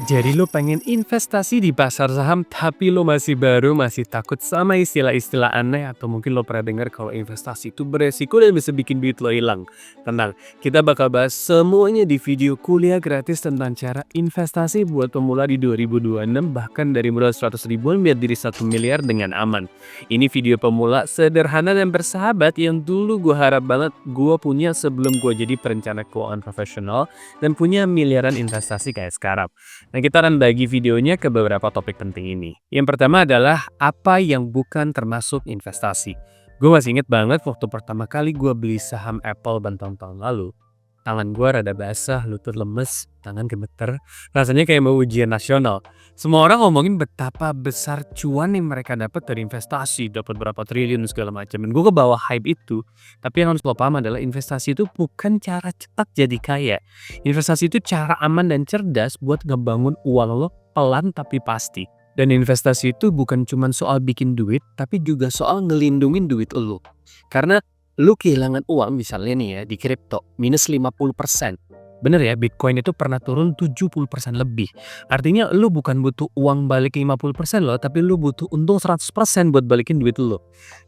Jadi lo pengen investasi di pasar saham tapi lo masih baru, masih takut sama istilah-istilah aneh atau mungkin lo pernah dengar kalau investasi itu beresiko dan bisa bikin duit lo hilang. Tenang, kita bakal bahas semuanya di video kuliah gratis tentang cara investasi buat pemula di 2026 bahkan dari modal 100 ribuan biar diri 1 miliar dengan aman. Ini video pemula sederhana dan bersahabat yang dulu gue harap banget gue punya sebelum gue jadi perencana keuangan profesional dan punya miliaran investasi kayak sekarang. Nah, kita akan bagi videonya ke beberapa topik penting ini. Yang pertama adalah apa yang bukan termasuk investasi. Gue masih inget banget waktu pertama kali gue beli saham Apple bertahun-tahun lalu. Tangan gue rada basah, lutut lemes, tangan gemeter. Rasanya kayak mau ujian nasional. Semua orang ngomongin betapa besar cuan yang mereka dapat dari investasi, dapat berapa triliun segala macam. Dan gue kebawa hype itu. Tapi yang harus lo paham adalah investasi itu bukan cara cepat jadi kaya. Investasi itu cara aman dan cerdas buat ngebangun uang lo pelan tapi pasti. Dan investasi itu bukan cuma soal bikin duit, tapi juga soal ngelindungin duit lo. Karena lu kehilangan uang misalnya nih ya di kripto minus 50%. Bener ya, Bitcoin itu pernah turun 70% lebih. Artinya lu bukan butuh uang balik 50% loh, tapi lu butuh untung 100% buat balikin duit lu.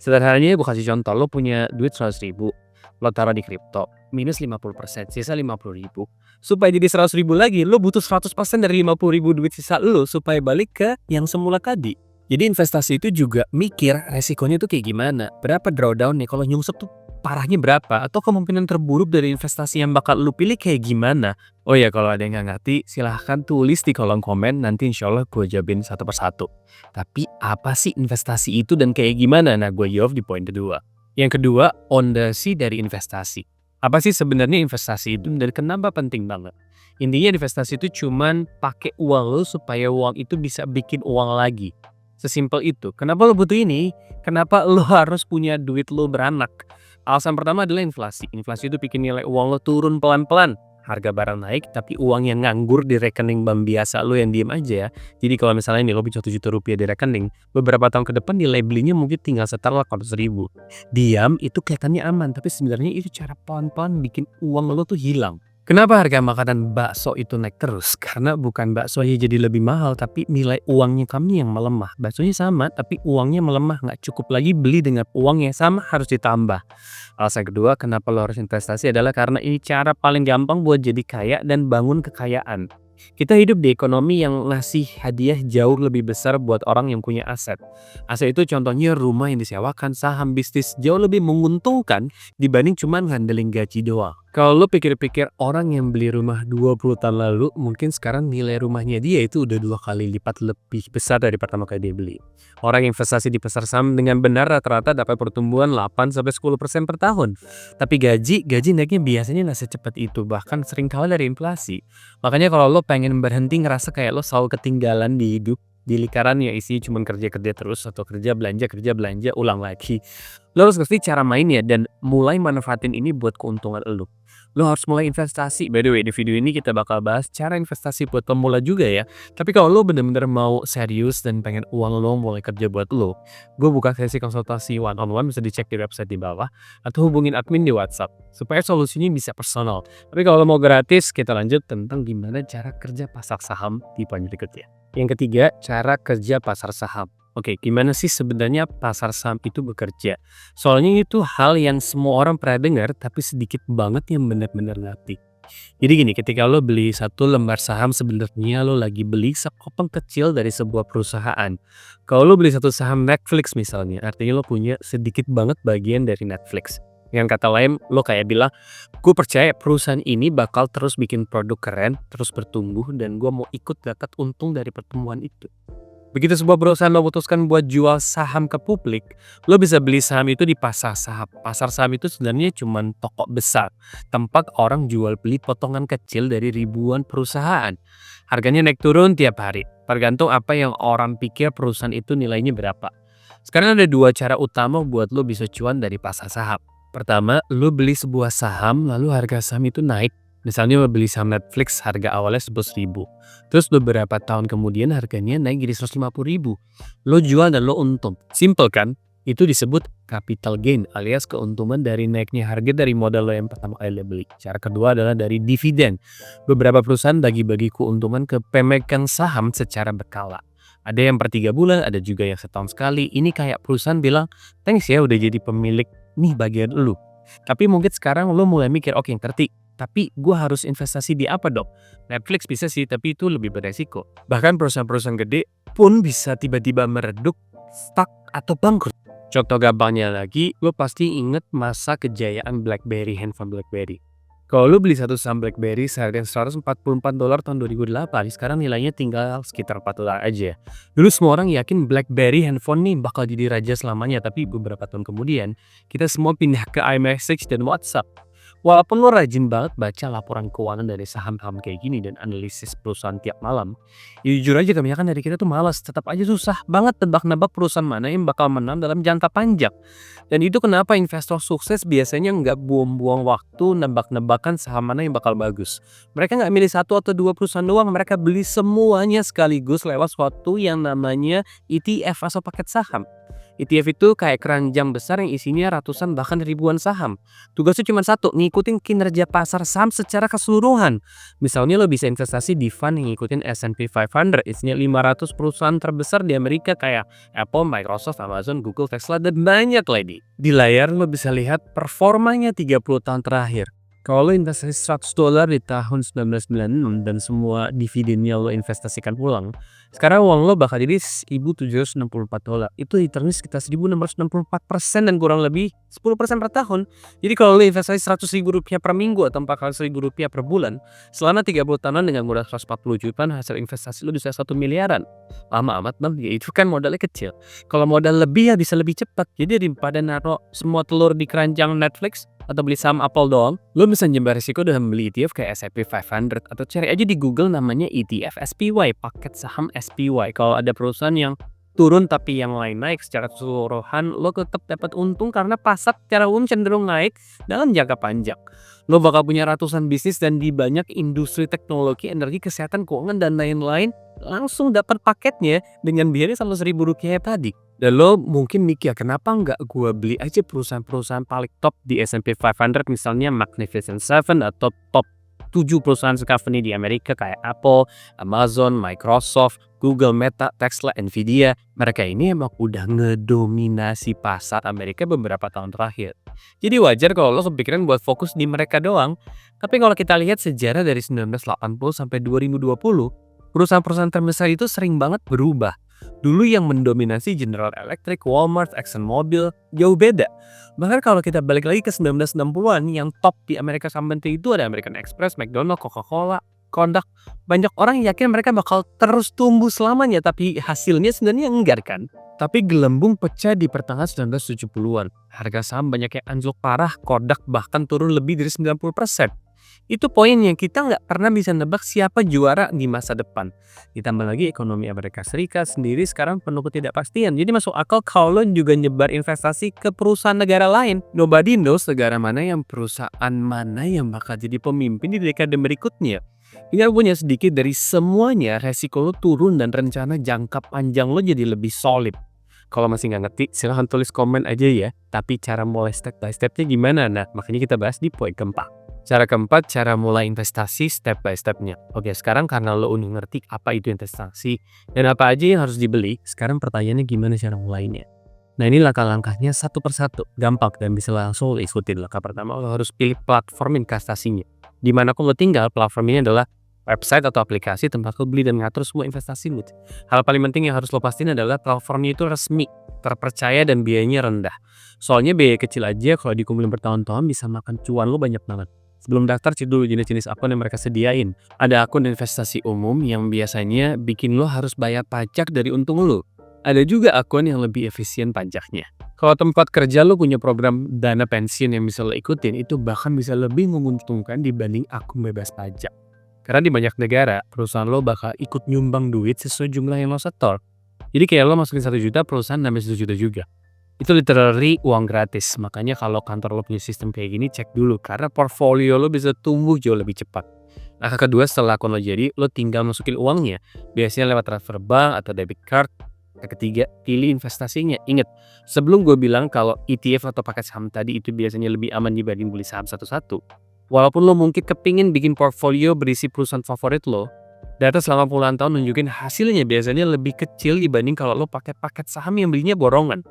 Sederhananya gue kasih contoh, lu punya duit 100 ribu, lo taruh di kripto, minus 50%, sisa 50 ribu. Supaya jadi 100 ribu lagi, lu butuh 100% dari 50 ribu duit sisa lu supaya balik ke yang semula tadi. Jadi investasi itu juga mikir resikonya tuh kayak gimana, berapa drawdown nih, kalau nyungsep tuh parahnya berapa, atau kemungkinan terburuk dari investasi yang bakal lu pilih kayak gimana. Oh ya, kalau ada yang nggak ngerti, silahkan tulis di kolom komen, nanti insya Allah gue jawabin satu persatu. Tapi apa sih investasi itu dan kayak gimana? Nah, gue jawab di poin kedua. Yang kedua, ondasi dari investasi. Apa sih sebenarnya investasi itu dan kenapa penting banget? Intinya investasi itu cuman pakai uang lo supaya uang itu bisa bikin uang lagi. Sesimpel itu. Kenapa lo butuh ini? Kenapa lo harus punya duit lo beranak? Alasan pertama adalah inflasi. Inflasi itu bikin nilai uang lo turun pelan-pelan. Harga barang naik, tapi uang yang nganggur di rekening bank biasa lo yang diem aja ya. Jadi kalau misalnya nih lo punya 1 juta rupiah di rekening, beberapa tahun ke depan nilai belinya mungkin tinggal setelah 800 ribu. Diam itu kelihatannya aman, tapi sebenarnya itu cara pelan-pelan bikin uang lo tuh hilang. Kenapa harga makanan bakso itu naik terus? Karena bukan baksonya jadi lebih mahal, tapi nilai uangnya kami yang melemah. Baksonya sama, tapi uangnya melemah. Nggak cukup lagi beli dengan uang yang sama, harus ditambah. Alasan kedua, kenapa lo harus investasi adalah karena ini cara paling gampang buat jadi kaya dan bangun kekayaan. Kita hidup di ekonomi yang ngasih hadiah jauh lebih besar buat orang yang punya aset. Aset itu contohnya rumah yang disewakan, saham, bisnis jauh lebih menguntungkan dibanding cuma ngandelin gaji doang. Kalau lo pikir-pikir orang yang beli rumah 20 tahun lalu, mungkin sekarang nilai rumahnya dia itu udah 2 kali lipat lebih besar dari pertama kali dia beli. Orang investasi di pasar saham dengan benar rata-rata dapat pertumbuhan 8-10% per tahun. Tapi gaji naiknya biasanya nggak secepat itu, bahkan sering kalah dari inflasi. Makanya kalau lo pengen berhenti ngerasa kayak lo selalu ketinggalan di hidup, di lingkaran ya isinya cuma kerja-kerja terus atau kerja belanja, ulang lagi. Lo harus ngerti cara mainnya dan mulai manfaatin ini buat keuntungan lo. Lo harus mulai investasi. By the way, di video ini kita bakal bahas cara investasi buat pemula juga ya. Tapi kalau lo bener-bener mau serius dan pengen uang lo mulai kerja buat lo, gue buka sesi konsultasi one on one, bisa dicek di website di bawah atau hubungin admin di WhatsApp supaya solusinya bisa personal. Tapi kalau lo mau gratis, kita lanjut tentang gimana cara kerja pasar saham di poin berikutnya. Yang ketiga, cara kerja pasar saham. Oke, gimana sih sebenarnya pasar saham itu bekerja? Soalnya itu hal yang semua orang pernah dengar, tapi sedikit banget yang benar-benar ngerti. Jadi gini, ketika lo beli satu lembar saham, sebenarnya lo lagi beli sekopong kecil dari sebuah perusahaan. Kalau lo beli satu saham Netflix misalnya, artinya lo punya sedikit banget bagian dari Netflix. Yang kata lain, lo kayak bilang, gue percaya perusahaan ini bakal terus bikin produk keren, terus bertumbuh, dan gue mau ikut dapat untung dari pertumbuhan itu. Begitu sebuah perusahaan memutuskan buat jual saham ke publik, lo bisa beli saham itu di pasar saham. Pasar saham itu sebenarnya cuma toko besar, tempat orang jual beli potongan kecil dari ribuan perusahaan. Harganya naik turun tiap hari, tergantung apa yang orang pikir perusahaan itu nilainya berapa. Sekarang ada 2 cara utama buat lo bisa cuan dari pasar saham. Pertama, lo beli sebuah saham, lalu harga saham itu naik. Misalnya lo beli saham Netflix, harga awalnya 11 ribu. Terus beberapa tahun kemudian harganya naik jadi 150 ribu. Lo jual dan lo untung. Simple kan? Itu disebut capital gain alias keuntungan dari naiknya harga dari modal lo yang pertama kali lo beli. Cara kedua adalah dari dividen. Beberapa perusahaan bagi-bagi keuntungan ke pemegang saham secara berkala. Ada yang per 3 bulan, ada juga yang setahun sekali. Ini kayak perusahaan bilang, thanks ya udah jadi pemilik nih bagian lu. Tapi mungkin sekarang lo mulai mikir, oke ngerti. Tapi gue harus investasi di apa dong? Netflix bisa sih, tapi itu lebih beresiko. Bahkan perusahaan-perusahaan gede pun bisa tiba-tiba meredup, stuck, atau bangkrut. Contoh gampangnya lagi, lo pasti inget masa kejayaan BlackBerry, handphone BlackBerry. Kalau lo beli satu saham BlackBerry seharga $144 tahun 2008, sekarang nilainya tinggal sekitar $4 aja. Dulu semua orang yakin BlackBerry handphone nih bakal jadi raja selamanya, tapi beberapa tahun kemudian, kita semua pindah ke iMessage dan WhatsApp. Walaupun lo rajin banget baca laporan keuangan dari saham-saham kayak gini dan analisis perusahaan tiap malam, ya jujur aja kebanyakan dari kita tuh malas, tetap aja susah banget tebak-nebak perusahaan mana yang bakal menang dalam jangka panjang. Dan itu kenapa investor sukses biasanya nggak buang-buang waktu nebak-nebakan saham mana yang bakal bagus. Mereka nggak milih satu atau dua perusahaan doang, mereka beli semuanya sekaligus lewat suatu yang namanya ETF atau paket saham. ETF itu kayak keranjang besar yang isinya ratusan bahkan ribuan saham. Tugasnya cuma satu, ngikutin kinerja pasar saham secara keseluruhan. Misalnya lo bisa investasi di fund yang ngikutin S&P 500, isinya 500 perusahaan terbesar di Amerika kayak Apple, Microsoft, Amazon, Google, Tesla, dan banyak lagi. Di layar lo bisa lihat performanya 30 tahun terakhir. Kalau lo investasi $100 di tahun 1996 dan semua dividennya lo investasikan pulang, sekarang uang lo bakal jadi $1.764. Itu returnnya sekitar 1.664% dan kurang lebih 10% per tahun. Jadi kalau lo investasi Rp100.000 per minggu atau Rp400.000 per bulan, selama 30 tahunan dengan modal 140 jutaan, hasil investasi lo bisa 1 miliaran. Lama amat bang, ya itu kan modalnya kecil. Kalau modal lebih ya bisa lebih cepat. Jadi daripada naruh semua telur di keranjang Netflix atau beli saham Apple doang, lo bisa nyebar risiko dengan beli ETF kayak S&P 500 atau cari aja di Google namanya ETF SPY, paket saham SPY. Kalau ada perusahaan yang turun tapi yang lain naik secara keseluruhan, lo tetap dapat untung karena pasar secara umum cenderung naik dalam jangka panjang. Lo bakal punya ratusan bisnis dan di banyak industri teknologi, energi, kesehatan, keuangan, dan lain-lain langsung dapat paketnya dengan biaya Rp100.000 tadi. Dan lo mungkin mikir, kenapa nggak gue beli aja perusahaan-perusahaan paling top di S&P 500 misalnya Magnificent Seven atau top 7 perusahaan company di Amerika kayak Apple, Amazon, Microsoft, Google, Meta, Tesla, Nvidia. Mereka ini emang udah ngedominasi pasar Amerika beberapa tahun terakhir. Jadi wajar kalau lo kepikiran buat fokus di mereka doang. Tapi kalau kita lihat sejarah dari 1980 sampai 2020, perusahaan-perusahaan terbesar itu sering banget berubah. Dulu yang mendominasi General Electric, Walmart, ExxonMobil, jauh beda. Bahkan kalau kita balik lagi ke 1960-an, yang top di Amerika Company itu ada American Express, McDonald, Coca-Cola, Kodak. Banyak orang yakin mereka bakal terus tumbuh selamanya, tapi hasilnya sebenarnya enggak kan. Tapi gelembung pecah di pertengahan 1970-an. Harga saham banyak yang anjlok parah, Kodak bahkan turun lebih dari 90%. Itu poinnya, kita nggak pernah bisa nebak siapa juara di masa depan. Ditambah lagi ekonomi Amerika Serikat sendiri sekarang penuh ketidakpastian. Jadi masuk akal kalau juga nyebar investasi ke perusahaan negara lain. Nobody knows negara mana yang perusahaan mana yang bakal jadi pemimpin di dekade berikutnya. Tinggal punya sedikit dari semuanya, resiko lo turun dan rencana jangka panjang lo jadi lebih solid. Kalau masih nggak ngerti, silahkan tulis komen aja ya. Tapi cara mulai step by stepnya gimana? Nah, makanya kita bahas di poin keempat. Cara keempat, cara mulai investasi step by stepnya. Oke, sekarang karena lo udah ngerti apa itu investasi dan apa aja yang harus dibeli, sekarang pertanyaannya gimana cara mulainya. Nah, ini langkah-langkahnya satu persatu, gampang dan bisa langsung lo ikutin. Langkah pertama, lo harus pilih platform investasinya. Dimana lo tinggal, platform ini adalah website atau aplikasi tempat lo beli dan ngatur semua investasi lo. Hal paling penting yang harus lo pastiin adalah platformnya itu resmi, terpercaya dan biayanya rendah. Soalnya biaya kecil aja kalau dikumpulin bertahun-tahun bisa makan cuan lo banyak banget. Sebelum daftar, cek dulu jenis-jenis akun yang mereka sediain. Ada akun investasi umum yang biasanya bikin lo harus bayar pajak dari untung lo. Ada juga akun yang lebih efisien pajaknya. Kalau tempat kerja lo punya program dana pensiun yang bisa lo ikutin, itu bahkan bisa lebih menguntungkan dibanding akun bebas pajak. Karena di banyak negara, perusahaan lo bakal ikut nyumbang duit sesuai jumlah yang lo setor. Jadi kayak lo masukin 1 juta, perusahaan nambah 1 juta juga. Itu literally uang gratis. Makanya kalau kantor lo punya sistem kayak gini, cek dulu. Karena portfolio lo bisa tumbuh jauh lebih cepat. Langkah kedua, setelah akun lo jadi, lo tinggal masukin uangnya. Biasanya lewat transfer bank atau debit card. Yang ketiga, pilih investasinya. Ingat, sebelum gue bilang kalau ETF atau paket saham tadi itu biasanya lebih aman dibanding beli saham satu-satu. Walaupun lo mungkin kepingin bikin portfolio berisi perusahaan favorit lo, data selama puluhan tahun nunjukin hasilnya biasanya lebih kecil dibanding kalau lo pakai paket saham yang belinya borongan.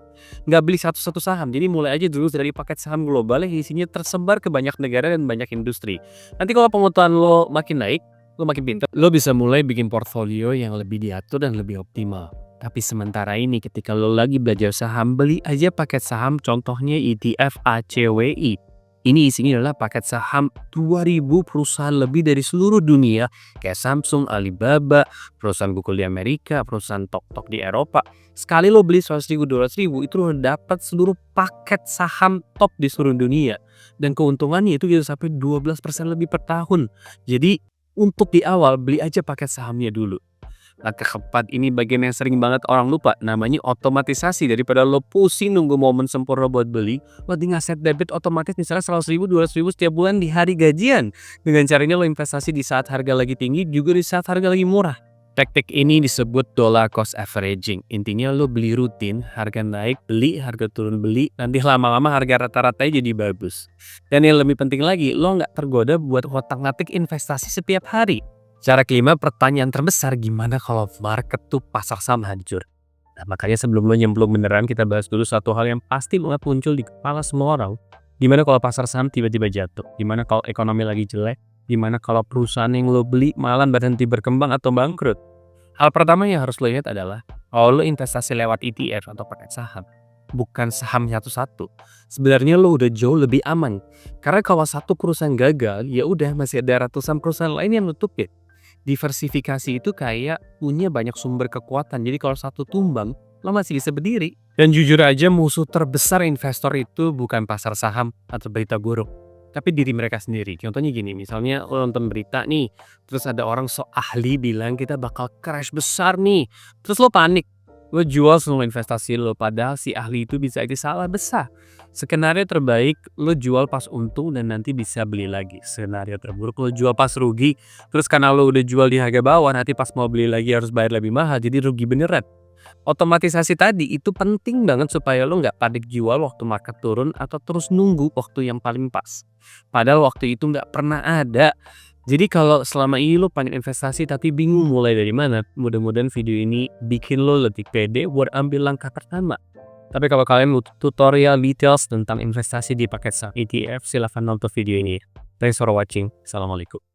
Nggak beli satu-satu saham, jadi mulai aja dulu dari paket saham global yang isinya tersebar ke banyak negara dan banyak industri. Nanti kalau pengetahuan lo makin naik, lo makin pintar, lo bisa mulai bikin portfolio yang lebih diatur dan lebih optimal. Tapi sementara ini ketika lo lagi belajar saham, beli aja paket saham contohnya ETF ACWI. Ini isinya adalah paket saham 2000 perusahaan lebih dari seluruh dunia, kayak Samsung, Alibaba, perusahaan Google di Amerika, perusahaan TokTok di Eropa. Sekali lo beli 100.000, 200.000, itu lo dapat seluruh paket saham top di seluruh dunia. Dan keuntungannya itu bisa sampai 12% lebih per tahun. Jadi untuk di awal beli aja paket sahamnya dulu. Langkah keempat ini bagian yang sering banget orang lupa, namanya otomatisasi. Daripada lo pusing nunggu momen sempurna buat beli, lo tinggal set debit otomatis misalnya 100.000, 200.000 setiap bulan di hari gajian. Dengan cara ini lo investasi di saat harga lagi tinggi, juga di saat harga lagi murah. Teknik ini disebut dollar cost averaging. Intinya lo beli rutin, harga naik beli, harga turun beli, nanti lama-lama harga rata-ratanya jadi bagus. Dan yang lebih penting lagi, lo nggak tergoda buat ngotak-ngatik investasi setiap hari. Cara kelima, pertanyaan terbesar, gimana kalau market tuh pasar saham hancur? Nah, makanya sebelum lo nyemplung beneran, kita bahas dulu satu hal yang pasti banget muncul di kepala semua orang. Gimana kalau pasar saham tiba-tiba jatuh? Gimana kalau ekonomi lagi jelek? Gimana kalau perusahaan yang lo beli malah berhenti berkembang atau bangkrut? Hal pertama yang harus lo lihat adalah, kalau lo investasi lewat ETF atau paket saham, bukan saham satu-satu. Sebenarnya lo udah jauh lebih aman. Karena kalau satu perusahaan gagal, ya udah masih ada ratusan perusahaan lain yang nutupin. Diversifikasi itu kayak punya banyak sumber kekuatan. Jadi kalau satu tumbang, lo masih bisa berdiri. Dan jujur aja musuh terbesar investor itu bukan pasar saham atau berita buruk, tapi diri mereka sendiri. Contohnya gini, misalnya lo nonton berita nih, terus ada orang sok ahli bilang kita bakal crash besar nih. Terus lo panik, lo jual semua investasi lo, padahal si ahli itu bisa aja salah besar. Skenario terbaik, lo jual pas untung dan nanti bisa beli lagi. Skenario terburuk, lo jual pas rugi, terus karena lo udah jual di harga bawah, nanti pas mau beli lagi harus bayar lebih mahal, jadi rugi beneran. Otomatisasi tadi itu penting banget supaya lo nggak panik jual waktu market turun atau terus nunggu waktu yang paling pas. Padahal waktu itu nggak pernah ada. Jadi kalau selama ini lo pengen investasi tapi bingung mulai dari mana, mudah-mudahan video ini bikin lo lebih pede buat ambil langkah pertama. Tapi kalau kalian butuh tutorial details tentang investasi di paket saham ETF, silahkan nonton video ini. Thanks for watching. Assalamualaikum.